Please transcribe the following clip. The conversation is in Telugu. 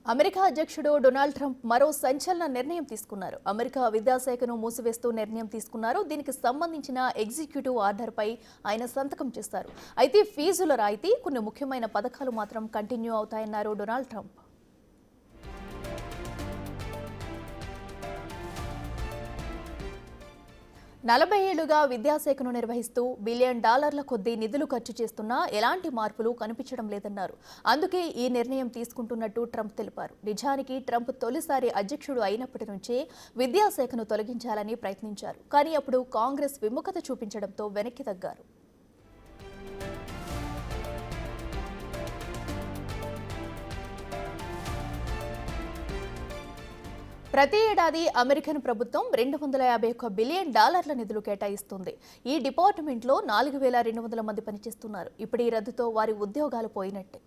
అమెరికా అధ్యక్షుడు డొనాల్డ్ ట్రంప్ మరో సంచలన నిర్ణయం తీసుకున్నారు. అమెరికా విద్యాశాఖను మూసివేస్తూ నిర్ణయం తీసుకున్నారు. దీనికి సంబంధించిన ఎగ్జిక్యూటివ్ ఆర్డర్పై ఆయన సంతకం చేస్తారు. అయితే ఫీజుల రాయితీ, కొన్ని ముఖ్యమైన పథకాలు మాత్రం కంటిన్యూ అవుతాయన్నారు డొనాల్డ్ ట్రంప్. 40 ఏళ్లుగా విద్యాశాఖను నిర్వహిస్తూ $1 బిలియన్ కొద్దీ నిధులు ఖర్చు చేస్తున్నా ఎలాంటి మార్పులు కనిపించడం లేదన్నారు. అందుకే ఈ నిర్ణయం తీసుకుంటున్నట్టు ట్రంప్ తెలిపారు. నిజానికి ట్రంప్ తొలిసారి అధ్యక్షుడు అయినప్పటి నుంచే విద్యాశాఖను తొలగించాలని ప్రయత్నించారు. కానీ అప్పుడు కాంగ్రెస్ విముఖత చూపించడంతో వెనక్కి తగ్గారు. ప్రతి ఏడాది అమెరికన్ ప్రభుత్వం $251 బిలియన్ నిధులు కేటాయిస్తుంది. ఈ డిపార్ట్మెంట్లో 4200 మంది పనిచేస్తున్నారు. ఇప్పుడు ఈ రద్దుతో వారి ఉద్యోగాలు పోయినట్టే.